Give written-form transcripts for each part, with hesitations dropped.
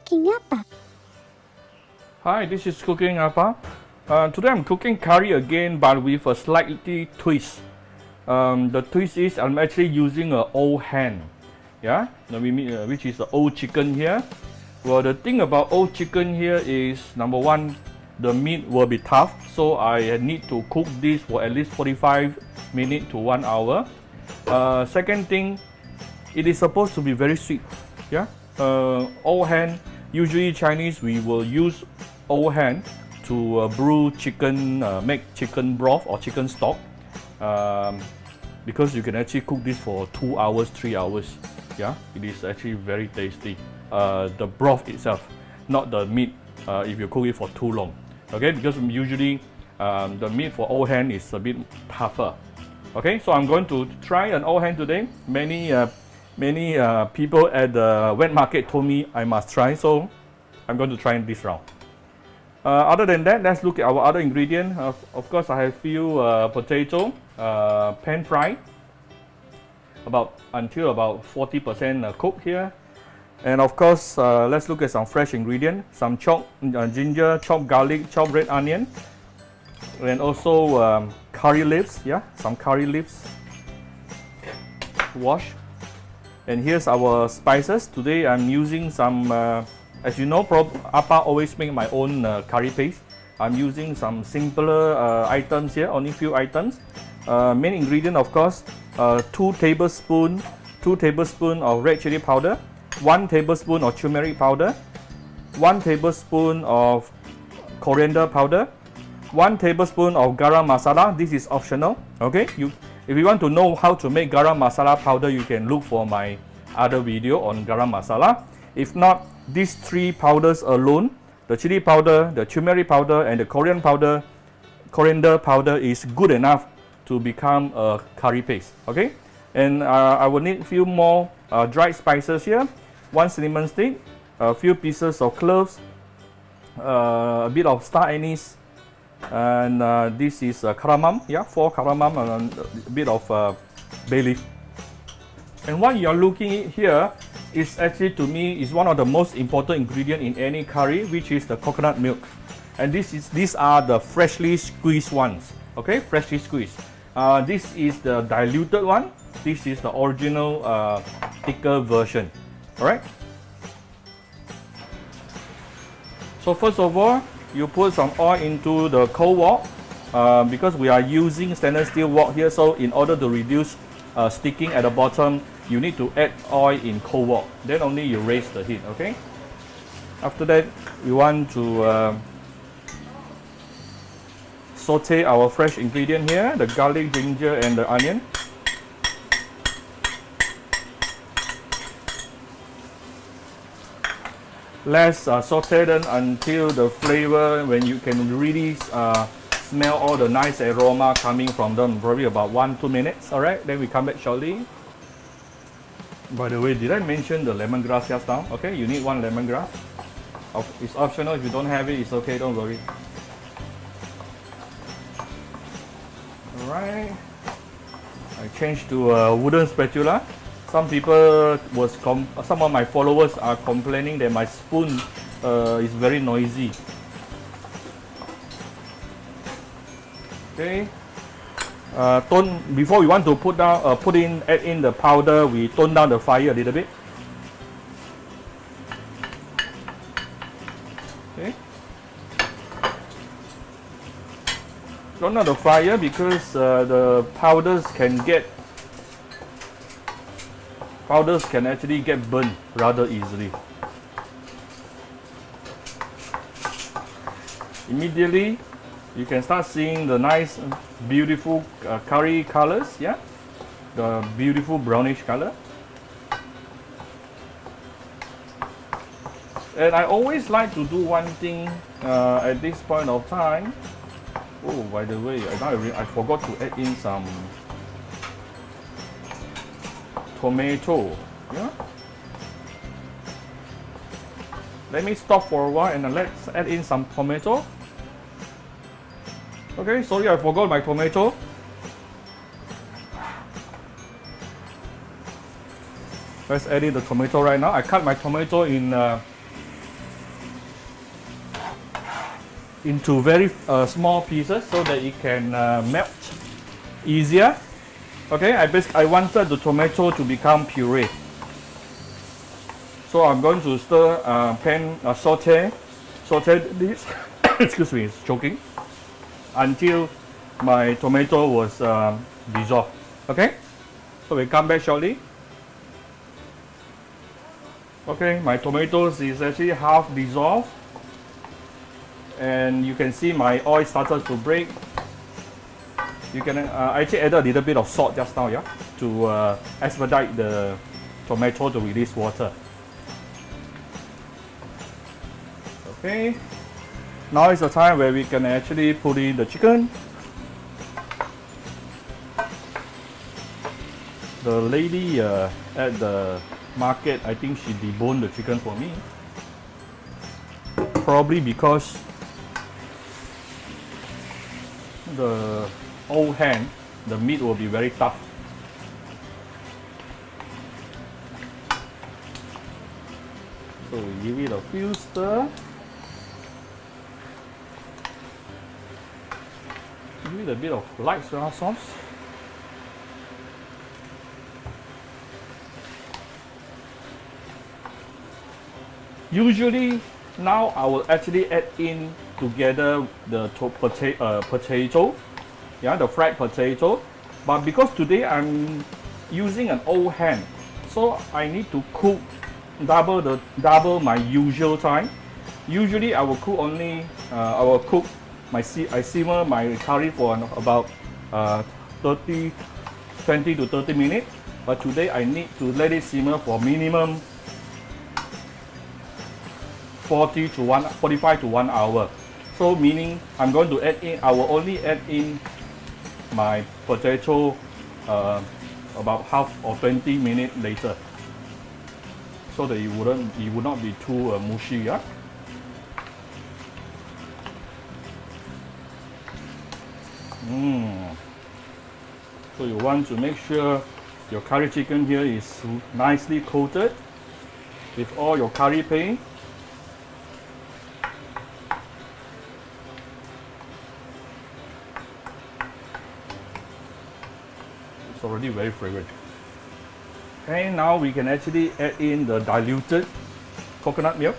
Cooking apa? Hi, this is Cooking Apa. Today I'm cooking curry again, but with a slightly twist. The twist is I'm actually using an old hen, yeah, which is the old chicken here. Well, the thing about old chicken here is number one, the meat will be tough, so I need to cook this for at least 45 minutes to 1 hour. Second thing, it is supposed to be very sweet, yeah. Old hen, usually Chinese we will use old hen to brew chicken, make chicken broth or chicken stock, because you can actually cook this for 2 hours, 3 hours. Yeah, it is actually very tasty. The broth itself, not the meat. If you cook it for too long, okay, because usually the meat for old hen is a bit tougher. Okay, so I'm going to try an old hen today. Many people at the wet market told me I must try, so I'm going to try this round. Other than that, let's look at our other ingredient. Of course, I have few potato, pan fried, until about 40% cooked here. And of course, let's look at some fresh ingredient. Some chopped ginger, chopped garlic, chopped red onion, and also curry leaves. Yeah, some curry leaves. Wash. And here's our spices. Today I'm using some, as you know, Appa always make my own curry paste. I'm using some simpler items here, only few items. Main ingredient, of course, 2 tablespoons of red chili powder, 1 tablespoon of turmeric powder, 1 tablespoon of coriander powder, 1 tablespoon of garam masala. This is optional. Okay, if you want to know how to make garam masala powder, you can look for my other video on garam masala. If not, these 3 powders alone, the chili powder, the turmeric powder, and the coriander powder is good enough to become a curry paste. Okay, and I will need a few more dried spices here. 1 cinnamon stick, a few pieces of cloves, a bit of star anise, and this is cardamom, yeah, 4 cardamom, and a bit of bay leaf. And what you are looking at here is actually, to me, is one of the most important ingredient in any curry, which is the coconut milk. And these are the freshly squeezed ones. Okay, freshly squeezed. This is the diluted one. This is the original thicker version. All right. So first of all, you put some oil into the cold wok, because we are using stainless steel wok here. So in order to reduce sticking at the bottom, you need to add oil in cold wok. Then only you raise the heat. Okay. After that, we want to saute our fresh ingredient here, the garlic, ginger, and the onion. Let's saute them until the flavor, when you can really smell all the nice aroma coming from them, probably about 1-2 minutes. All right, then we come back shortly. By the way, did I mention the lemongrass just now? Okay, you need 1 lemongrass. It's optional. If you don't have it, it's okay, don't worry. Alright, I changed to a wooden spatula. Some of my followers are complaining that my spoon is very noisy. Okay. Before we want to add in the powder, we tone down the fire a little bit. Okay. Tone down the fire because the powders can actually get burned rather easily. Immediately, you can start seeing the nice, beautiful curry colors, yeah, the beautiful brownish color. And I always like to do one thing at this point of time. Oh, by the way, I forgot to add in some tomato. Yeah. Let me stop for a while and let's add in some tomato. Okay, sorry, I forgot my tomato. Let's add in the tomato right now. I cut my tomato in into very small pieces so that it can melt easier. Okay, I wanted the tomato to become puree. So I'm going to stir saute this. Excuse me, it's choking. Until my tomato was dissolved. Okay, so we come back shortly. Okay, my tomatoes is actually half dissolved, and you can see my oil started to break. You can I actually added a little bit of salt just now, yeah, to expedite the tomato to release water. Okay, now is the time where we can actually put in the chicken. The lady at the market, I think she deboned the chicken for me. Probably because the old hen, the meat will be very tough. So we give it a few stir. Give it a bit of light soy sauce. Usually now I will actually add in together the potato, yeah, the fried potato. But because today I'm using an old hen, so I need to cook double my usual time. Usually I will cook only I simmer my curry for about 20 to 30 minutes. But today I need to let it simmer for minimum 45 to 1 hour. So meaning I'm going to add in, I will only add in my potato about half or 20 minutes later, so that it would not be too mushy. Yeah. So you want to make sure your curry chicken here is nicely coated with all your curry paste. It's already very fragrant. And now we can actually add in the diluted coconut milk.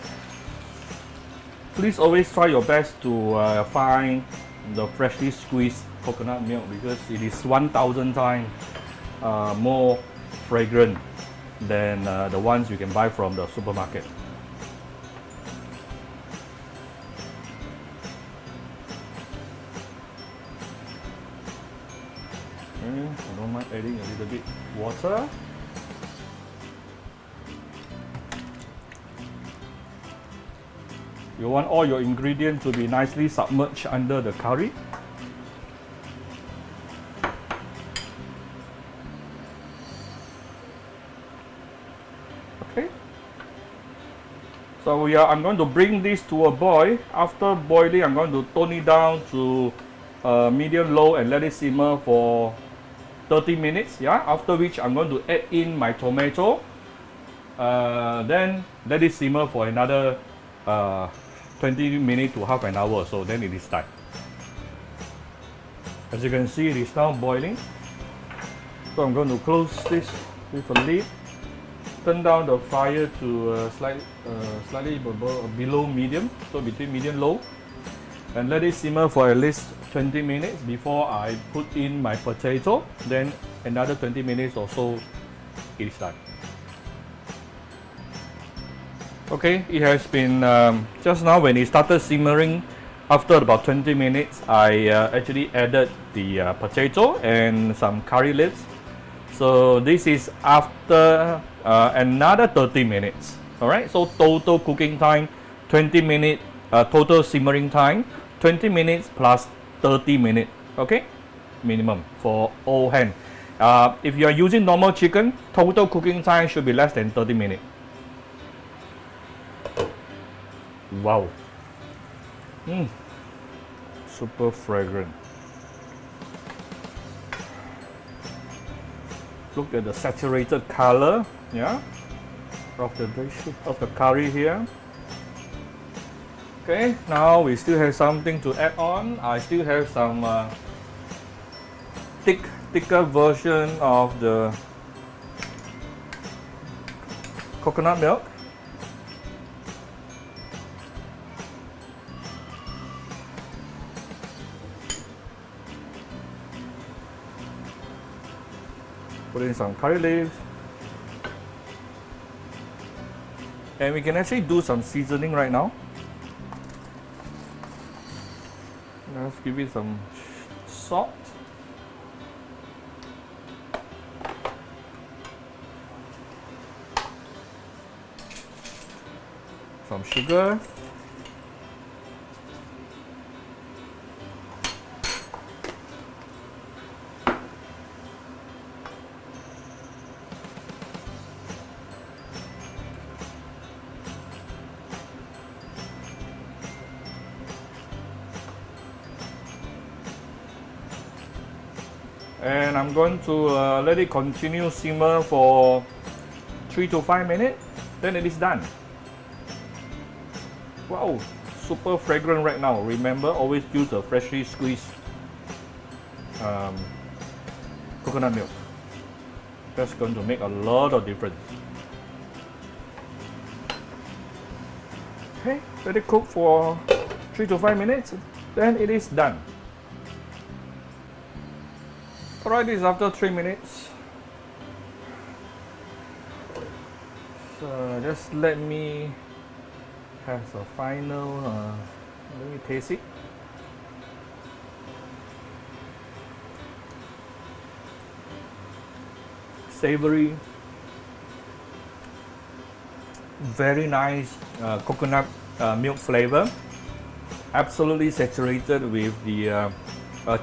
Please always try your best to find the freshly squeezed coconut milk, because it is 1,000 times more fragrant than the ones you can buy from the supermarket. Okay, I don't mind adding a little bit water. You want all your ingredients to be nicely submerged under the curry. Okay. So I'm going to bring this to a boil. After boiling, I'm going to tone it down to medium low and let it simmer for 30 minutes. Yeah. After which I'm going to add in my tomato. Then let it simmer for another 20 minutes to half an hour, so then it is done. As you can see, it is now boiling. So I'm going to close this with a lid, turn down the fire to slightly below medium, so between medium low, and let it simmer for at least 20 minutes before I put in my potato. Then another 20 minutes or so, it is done. Okay, it has been just now when it started simmering. After about 20 minutes, I actually added the potato and some curry leaves. So this is after another 30 minutes. All right, so total cooking time 20 minutes, total simmering time 20 minutes plus 30 minutes. Okay, minimum for all hen. If you are using normal chicken, total cooking time should be less than 30 minutes. Wow. Super fragrant. Look at the saturated color, yeah, of the curry here. Okay, now we still have something to add on. I still have some thicker version of the coconut milk. Put in some curry leaves. And we can actually do some seasoning right now. Let's give it some salt. Some sugar. And I'm going to let it continue simmer for 3 to 5 minutes. Then it is done. Wow, super fragrant right now. Remember, always use a freshly squeezed coconut milk. That's going to make a lot of difference. Okay, let it cook for 3 to 5 minutes. Then it is done. Alright, this is after 3 minutes. So just let me have a final, let me taste it. Savory, very nice coconut milk flavor. Absolutely saturated with the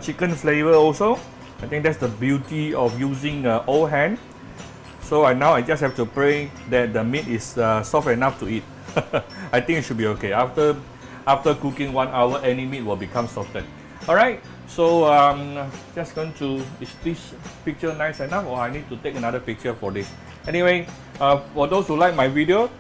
chicken flavor also. I think that's the beauty of using old hand. So now I just have to pray that the meat is soft enough to eat. I think it should be okay. After cooking 1 hour, any meat will become softened. Alright, so just going to, is this picture nice enough, or I need to take another picture for this? Anyway, for those who like my video,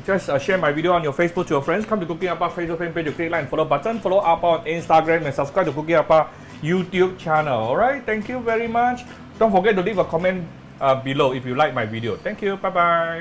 just share my video on your Facebook to your friends. Come to Cooking Appa Facebook fan page, you click like and follow button. Follow Appa on Instagram and subscribe to Cooking Appa YouTube channel. Alright, thank you very much. Don't forget to leave a comment below if you like my video. Thank you, bye bye.